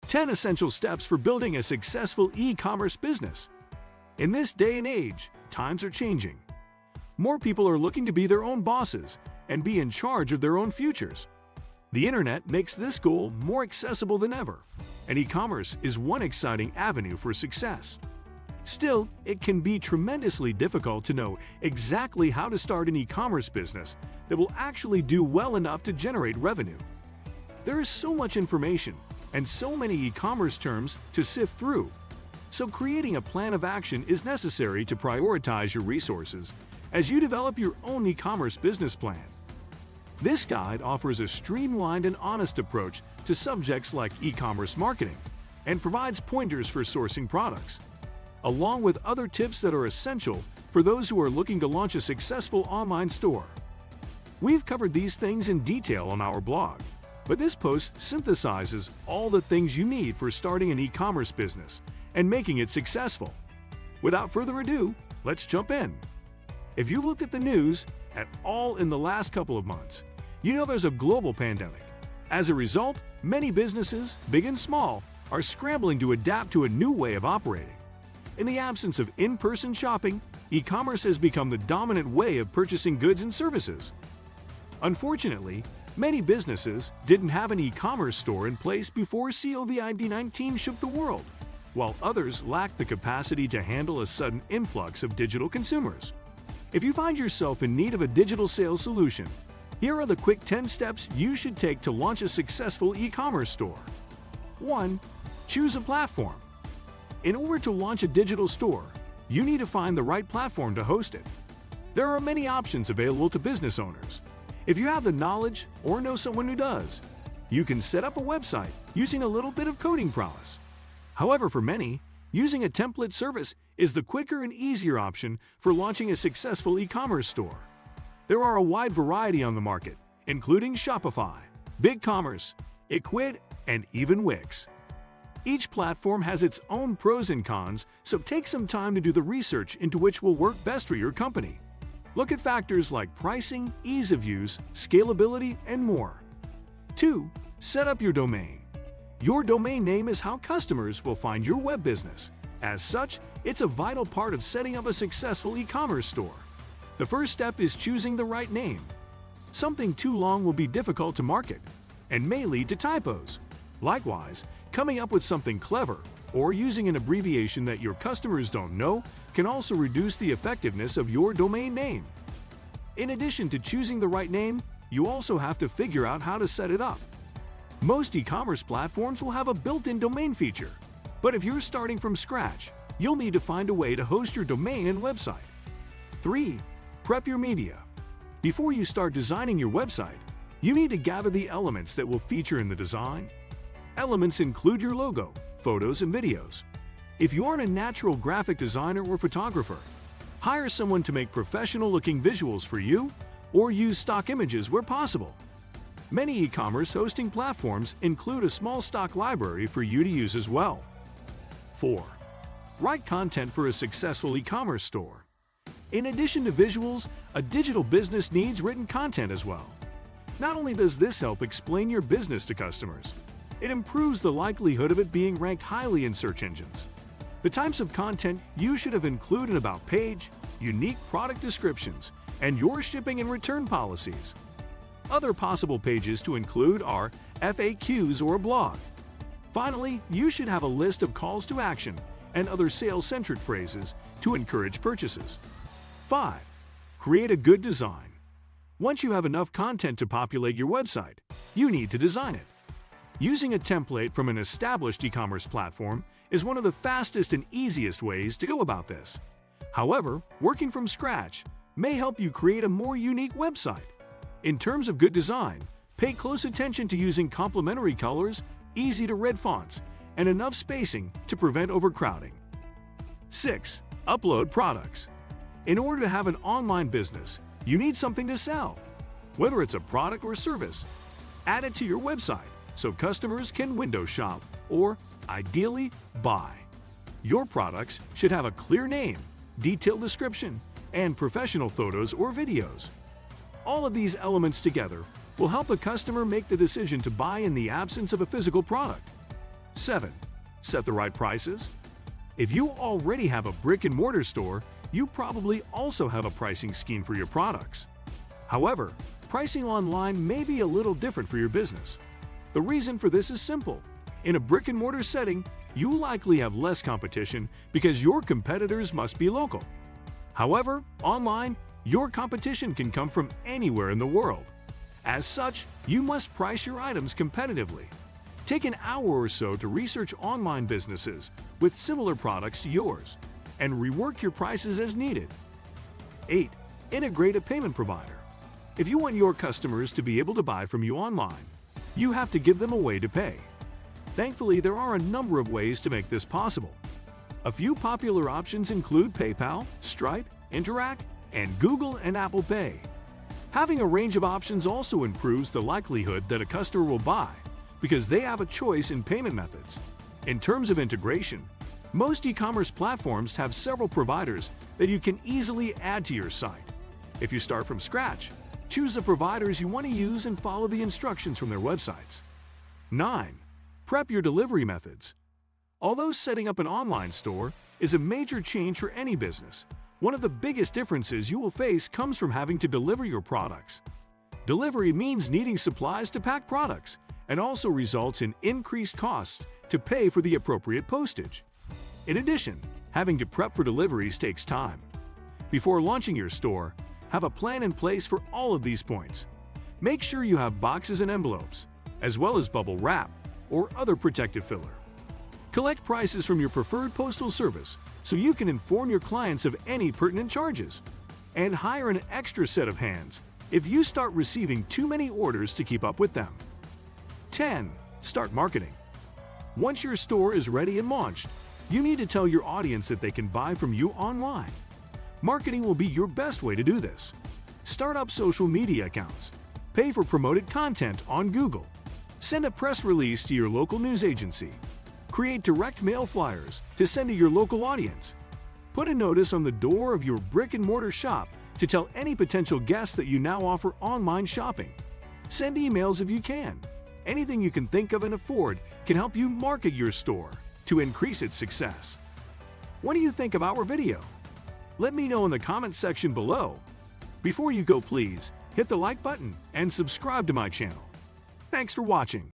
10 Essential Steps for Building a Successful E-commerce Business. In this day and age, times are changing. More people are looking to be their own bosses and be in charge of their own futures. The internet makes this goal more accessible than ever, and e-commerce is one exciting avenue for success. Still, it can be tremendously difficult to know exactly how to start an e-commerce business that will actually do well enough to generate revenue. There is so much information and so many e-commerce terms to sift through, so creating a plan of action is necessary to prioritize your resources as you develop your own e-commerce business plan. This guide offers a streamlined and honest approach to subjects like e-commerce marketing and provides pointers for sourcing products, along with other tips that are essential for those who are looking to launch a successful online store. We've covered these things in detail on our blog, but this post synthesizes all the things you need for starting an e-commerce business and making it successful. Without further ado, let's jump in. If you've looked at the news at all in the last couple of months, you know there's a global pandemic. As a result, many businesses, big and small, are scrambling to adapt to a new way of operating. In the absence of in-person shopping, e-commerce has become the dominant way of purchasing goods and services. Unfortunately, many businesses didn't have an e-commerce store in place before COVID-19 shook the world, while others lacked the capacity to handle a sudden influx of digital consumers. If you find yourself in need of a digital sales solution, here are the quick 10 steps you should take to launch a successful e-commerce store. 1. Choose a platform. In order to launch a digital store, you need to find the right platform to host it. There are many options available to business owners. If you have the knowledge or know someone who does, you can set up a website using a little bit of coding prowess. However, for many, using a template service is the quicker and easier option for launching a successful e-commerce store. There are a wide variety on the market, including Shopify, BigCommerce, Ecwid, and even Wix. Each platform has its own pros and cons, so take some time to do the research into which will work best for your company. Look at factors like pricing, ease of use, scalability, and more. 2. Set up your domain. Your domain name is how customers will find your web business. As such, it's a vital part of setting up a successful e-commerce store. The first step is choosing the right name. Something too long will be difficult to market and may lead to typos. Likewise, coming up with something clever or using an abbreviation that your customers don't know can also reduce the effectiveness of your domain name. In addition to choosing the right name, you also have to figure out how to set it up. Most e-commerce platforms will have a built-in domain feature, but if you're starting from scratch, you'll need to find a way to host your domain and website. 3. Prep your media. Before you start designing your website, you need to gather the elements that will feature in the design. Elements include your logo, photos, and videos. If you aren't a natural graphic designer or photographer, hire someone to make professional-looking visuals for you or use stock images where possible. Many e-commerce hosting platforms include a small stock library for you to use as well. 4. Write content for a successful e-commerce store. In addition to visuals, a digital business needs written content as well. Not only does this help explain your business to customers, it improves the likelihood of it being ranked highly in search engines. The types of content you should have include an about page, unique product descriptions, and your shipping and return policies. Other possible pages to include are FAQs or a blog. Finally, you should have a list of calls to action and other sales-centric phrases to encourage purchases. 5. Create a good design. Once you have enough content to populate your website, you need to design it. Using a template from an established e-commerce platform is one of the fastest and easiest ways to go about this. However, working from scratch may help you create a more unique website. In terms of good design, pay close attention to using complementary colors, easy-to-read fonts, and enough spacing to prevent overcrowding. 6. Upload products. In order to have an online business, you need something to sell. Whether it's a product or service, add it to your website so customers can window shop or, ideally, buy. Your products should have a clear name, detailed description, and professional photos or videos. All of these elements together will help a customer make the decision to buy in the absence of a physical product. 7. Set the right prices. If you already have a brick-and-mortar store, you probably also have a pricing scheme for your products. However, pricing online may be a little different for your business. The reason for this is simple. In a brick-and-mortar setting, you likely have less competition because your competitors must be local. However, online, your competition can come from anywhere in the world. As such, you must price your items competitively. Take an hour or so to research online businesses with similar products to yours and rework your prices as needed. 8. Integrate a payment provider. If you want your customers to be able to buy from you online, you have to give them a way to pay. Thankfully, there are a number of ways to make this possible. A few popular options include PayPal, Stripe, Interac, and Google and Apple Pay. Having a range of options also improves the likelihood that a customer will buy because they have a choice in payment methods. In terms of integration, most e-commerce platforms have several providers that you can easily add to your site. If you start from scratch, choose the providers you want to use and follow the instructions from their websites. 9. Prep your delivery methods. Although setting up an online store is a major change for any business, one of the biggest differences you will face comes from having to deliver your products. Delivery means needing supplies to pack products and also results in increased costs to pay for the appropriate postage. In addition, having to prep for deliveries takes time. Before launching your store, have a plan in place for all of these points. Make sure you have boxes and envelopes, as well as bubble wrap or other protective filler. Collect prices from your preferred postal service so you can inform your clients of any pertinent charges. And hire an extra set of hands if you start receiving too many orders to keep up with them. 10. Start marketing. Once your store is ready and launched, you need to tell your audience that they can buy from you online. Marketing will be your best way to do this. Start up social media accounts. Pay for promoted content on Google. Send a press release to your local news agency. Create direct mail flyers to send to your local audience. Put a notice on the door of your brick-and-mortar shop to tell any potential guests that you now offer online shopping. Send emails if you can. Anything you can think of and afford can help you market your store to increase its success. What do you think of our video? Let me know in the comment section below. Before you go, please hit the like button and subscribe to my channel. Thanks for watching.